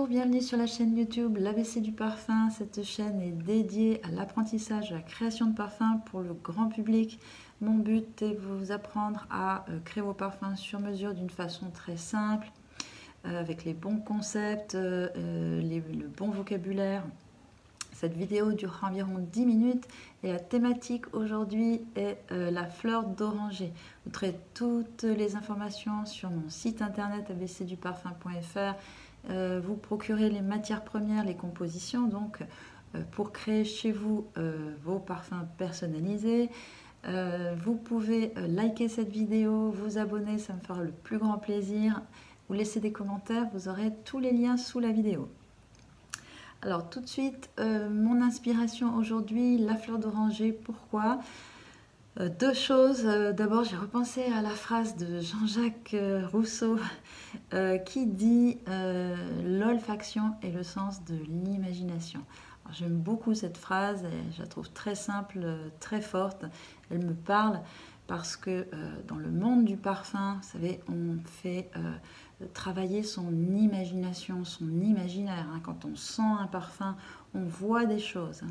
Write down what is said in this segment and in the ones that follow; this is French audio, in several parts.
Bonjour, bienvenue sur la chaîne YouTube l'ABC du parfum. Cette chaîne est dédiée à l'apprentissage de la création de parfums pour le grand public. Mon but est de vous apprendre à créer vos parfums sur mesure d'une façon très simple, avec les bons concepts, le bon vocabulaire. Cette vidéo durera environ 10 minutes et la thématique aujourd'hui est la fleur d'oranger. Vous trouverez toutes les informations sur mon site internet abcduparfum.fr. Vous procurez les matières premières, les compositions, donc pour créer chez vous vos parfums personnalisés. Vous pouvez liker cette vidéo, vous abonner, ça me fera le plus grand plaisir. Vous laissez des commentaires, vous aurez tous les liens sous la vidéo. Alors tout de suite, mon inspiration aujourd'hui, la fleur d'oranger. Pourquoi? Deux choses. D'abord, j'ai repensé à la phrase de Jean-Jacques Rousseau qui dit l'olfaction est le sens de l'imagination. J'aime beaucoup cette phrase, et je la trouve très simple, très forte. Elle me parle parce que dans le monde du parfum, vous savez, on fait travailler son imagination, son imaginaire. Quand on sent un parfum, on voit des choses.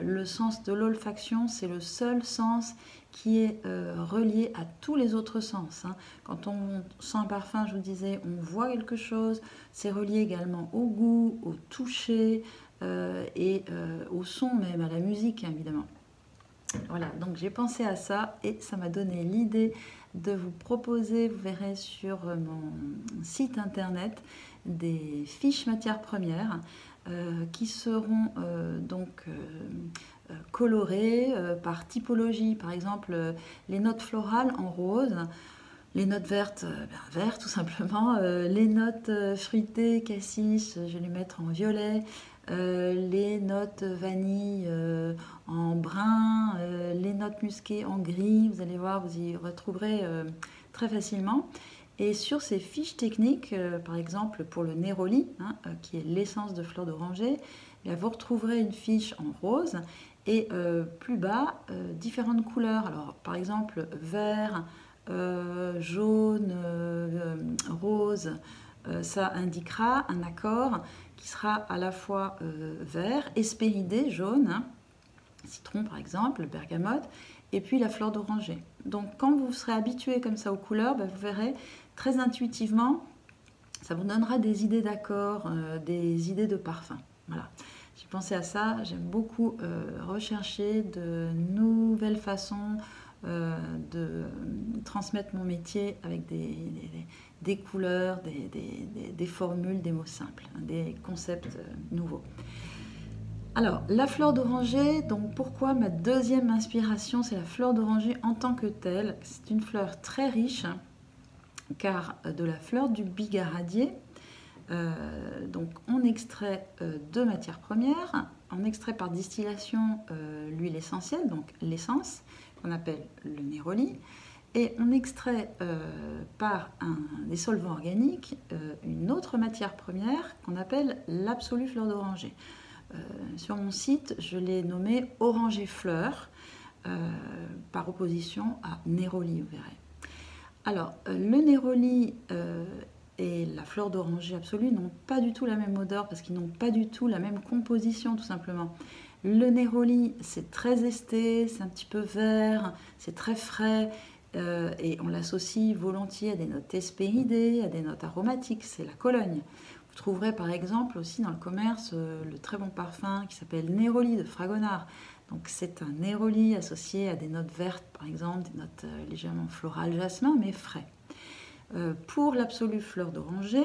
Le sens de l'olfaction, c'est le seul sens qui est relié à tous les autres sens. Quand on sent un parfum, je vous disais, on voit quelque chose. C'est relié également au goût, au toucher et au son même, à la musique évidemment. Voilà, donc j'ai pensé à ça et ça m'a donné l'idée de vous proposer, vous verrez sur mon site internet, des fiches matières premières qui seront colorées par typologie. Par exemple, les notes florales en rose, les notes vertes, vert tout simplement, les notes fruitées, cassis, je vais les mettre en violet, les notes vanille en brun, les notes musquées en gris. Vous allez voir, vous y retrouverez très facilement. Et sur ces fiches techniques, par exemple pour le néroli, qui est l'essence de fleur d'oranger, vous retrouverez une fiche en rose et plus bas, différentes couleurs. Alors par exemple vert, jaune, rose, ça indiquera un accord qui sera à la fois vert, hespéridé, jaune, citron par exemple, bergamote, et puis la fleur d'oranger. Donc quand vous serez habitué comme ça aux couleurs, vous verrez très intuitivement, ça vous donnera des idées d'accords, des idées de parfum. Voilà. J'ai pensé à ça, j'aime beaucoup rechercher de nouvelles façons de transmettre mon métier avec des couleurs, des formules, des mots simples, des concepts nouveaux. Alors, la fleur d'oranger, donc pourquoi ma deuxième inspiration, c'est la fleur d'oranger en tant que telle. C'est une fleur très riche, car de la fleur du bigaradier, donc on extrait deux matières premières, on extrait par distillation l'huile essentielle, donc l'essence, qu'on appelle le néroli, et on extrait par des solvants organiques une autre matière première qu'on appelle l'absolue fleur d'oranger. Sur mon site, je l'ai nommé oranger fleur, par opposition à néroli, vous verrez. Alors, le néroli et la fleur d'oranger absolue n'ont pas du tout la même odeur parce qu'ils n'ont pas du tout la même composition, tout simplement. Le néroli, c'est très esté, c'est un petit peu vert, c'est très frais et on l'associe volontiers à des notes hespéridées, à des notes aromatiques, c'est la Cologne. Vous trouverez par exemple aussi dans le commerce le très bon parfum qui s'appelle Néroli de Fragonard. Donc c'est un néroli associé à des notes vertes par exemple, des notes légèrement florales, jasmin, mais frais. Pour l'absolue fleur d'oranger,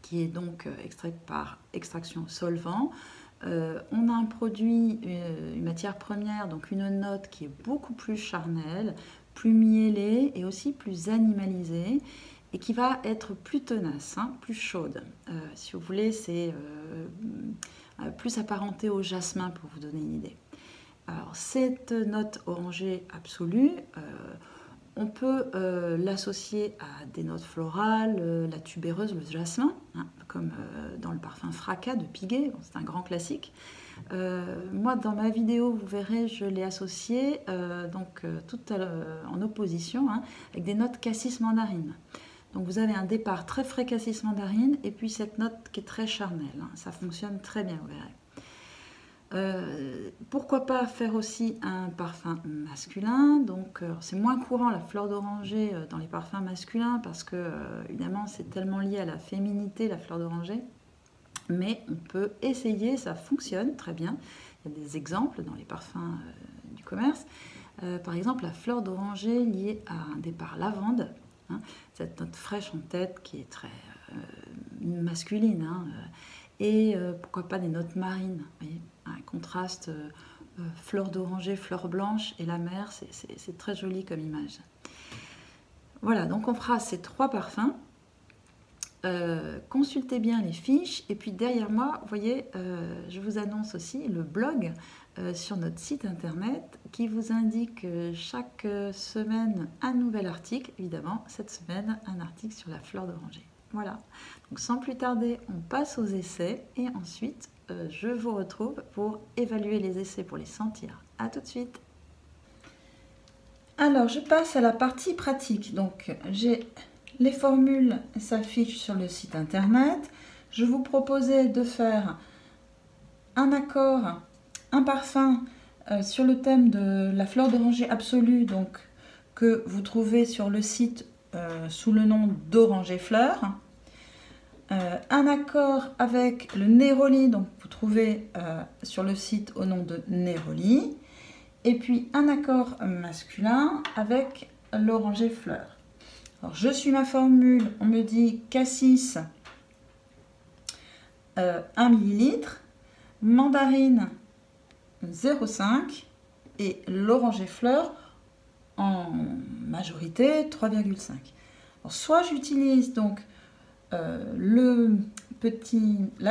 qui est donc extraite par extraction solvant, on a un produit, une matière première, donc une note qui est beaucoup plus charnelle, plus mielée et aussi plus animalisée et qui va être plus tenace, plus chaude. Si vous voulez, c'est plus apparenté au jasmin pour vous donner une idée. Alors cette note orangée absolue, on peut l'associer à des notes florales, la tubéreuse, le jasmin, comme dans le parfum Fracas de Piguet, c'est un grand classique. Moi, dans ma vidéo, vous verrez, je l'ai associé tout en opposition avec des notes cassis mandarine. Donc vous avez un départ très frais cassis mandarine et puis cette note qui est très charnelle. Hein. Ça fonctionne très bien, vous verrez. Pourquoi pas faire aussi un parfum masculin. Donc c'est moins courant la fleur d'oranger dans les parfums masculins parce que évidemment c'est tellement lié à la féminité la fleur d'oranger. Mais on peut essayer, ça fonctionne très bien. Il y a des exemples dans les parfums du commerce. Par exemple, la fleur d'oranger liée à un départ lavande, hein, cette note fraîche en tête qui est très masculine, hein, et pourquoi pas des notes marines, vous voyez, un contraste fleur d'oranger, fleur blanche et la mer, c'est très joli comme image. Voilà, donc on fera ces 3 parfums. Consultez bien les fiches et puis derrière moi, vous voyez, je vous annonce aussi le blog sur notre site internet qui vous indique chaque semaine un nouvel article. Évidemment, cette semaine, un article sur la fleur d'oranger. Voilà, donc sans plus tarder, on passe aux essais et ensuite, je vous retrouve pour évaluer les essais pour les sentir. A tout de suite. Alors, je passe à la partie pratique. Donc, j'ai les formules s'affichent sur le site internet. Je vous proposais de faire un accord, un parfum sur le thème de la fleur d'oranger absolue, donc que vous trouvez sur le site sous le nom d'Oranger Fleur. Un accord avec le Néroli, donc vous trouvez sur le site au nom de Néroli. Et puis un accord masculin avec l'Oranger Fleur. Alors, je suis ma formule, on me dit cassis 1 ml, mandarine 0,5 et l'oranger fleur en majorité 3,5. Soit j'utilise donc la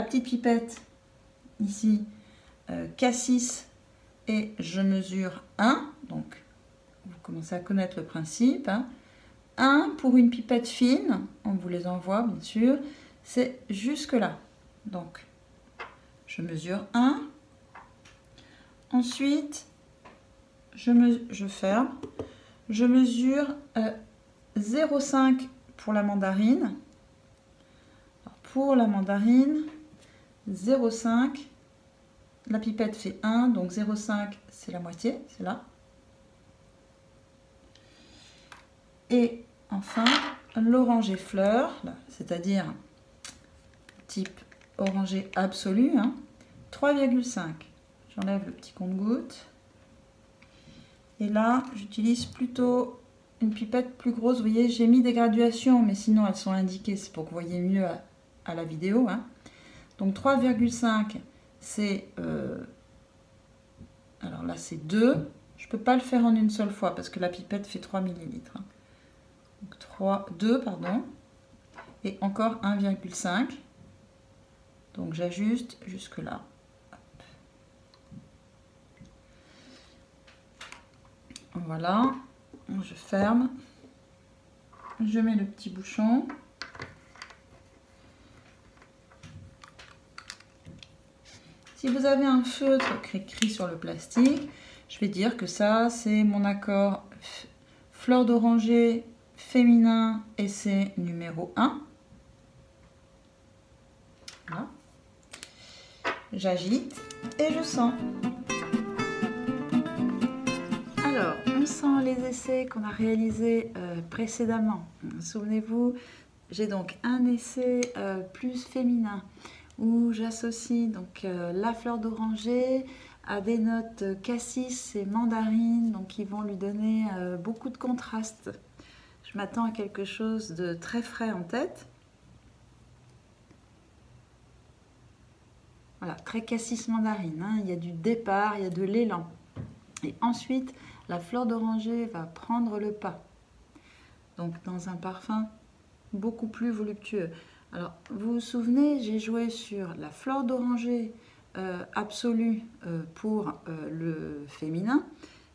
petite pipette ici, cassis, et je mesure 1, donc vous commencez à connaître le principe, hein. 1 pour une pipette fine, on vous les envoie bien sûr, c'est jusque là. Donc, je mesure 1. Ensuite, je ferme. Je mesure 0,5 pour la mandarine. Alors, pour la mandarine, 0,5. La pipette fait 1, donc 0,5 c'est la moitié, c'est là. Et enfin, l'oranger fleur, c'est-à-dire type oranger absolu, hein, 3,5. J'enlève le petit compte-gouttes. Et là, j'utilise plutôt une pipette plus grosse. Vous voyez, j'ai mis des graduations, mais sinon elles sont indiquées, c'est pour que vous voyez mieux à la vidéo. Hein. Donc 3,5, c'est... alors là, c'est 2. Je ne peux pas le faire en une seule fois parce que la pipette fait 3 ml. Hein. Donc 2, pardon. Et encore 1,5. Donc j'ajuste jusque là. Voilà, je ferme, je mets le petit bouchon. Si vous avez un feutre écrit sur le plastique, je vais dire que ça c'est mon accord fleur d'oranger féminin essai numéro 1. Voilà. J'agite et je sens. Alors, on sent les essais qu'on a réalisés précédemment. Souvenez-vous, j'ai donc un essai plus féminin où j'associe donc la fleur d'oranger à des notes cassis et mandarine, donc qui vont lui donner beaucoup de contraste. Je m'attends à quelque chose de très frais en tête. Voilà, très cassis mandarine, hein. Il y a du départ, il y a de l'élan. Et ensuite, la fleur d'oranger va prendre le pas. Donc dans un parfum beaucoup plus voluptueux. Alors, vous vous souvenez, j'ai joué sur la fleur d'oranger absolue pour le féminin.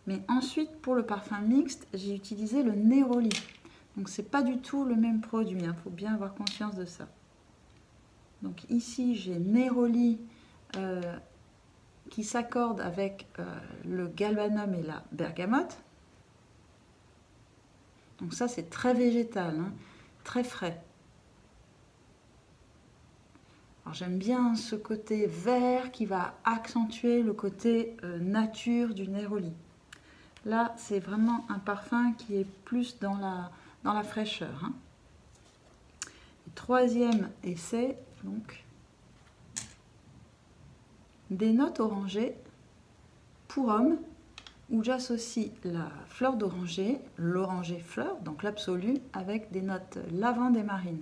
Mais ensuite, pour le parfum mixte, j'ai utilisé le Néroli. Donc, c'est pas du tout le même produit. Il faut bien avoir conscience de ça. Donc ici, j'ai Néroli qui s'accorde avec le galbanum et la bergamote. Donc ça, c'est très végétal, hein, très frais. Alors j'aime bien ce côté vert qui va accentuer le côté nature du néroli. Là, c'est vraiment un parfum qui est plus dans la fraîcheur. Hein. Troisième essai, donc, des notes orangées pour homme, où j'associe la fleur d'oranger, l'oranger fleur, donc l'absolu, avec des notes lavande et marine.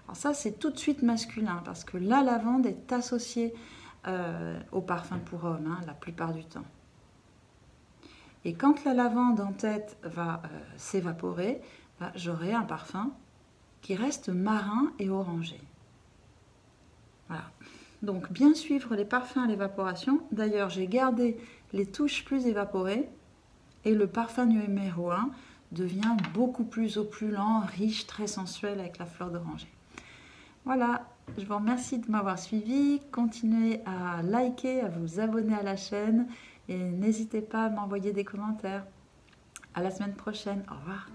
Alors ça, c'est tout de suite masculin, parce que la lavande est associée au parfum pour homme, hein, la plupart du temps. Et quand la lavande en tête va s'évaporer, j'aurai un parfum qui reste marin et orangé. Voilà. Donc bien suivre les parfums à l'évaporation. D'ailleurs, j'ai gardé les touches plus évaporées et le parfum numéro 1 devient beaucoup plus opulent, riche, très sensuel avec la fleur d'oranger. Voilà, je vous remercie de m'avoir suivi. Continuez à liker, à vous abonner à la chaîne et n'hésitez pas à m'envoyer des commentaires. À la semaine prochaine. Au revoir.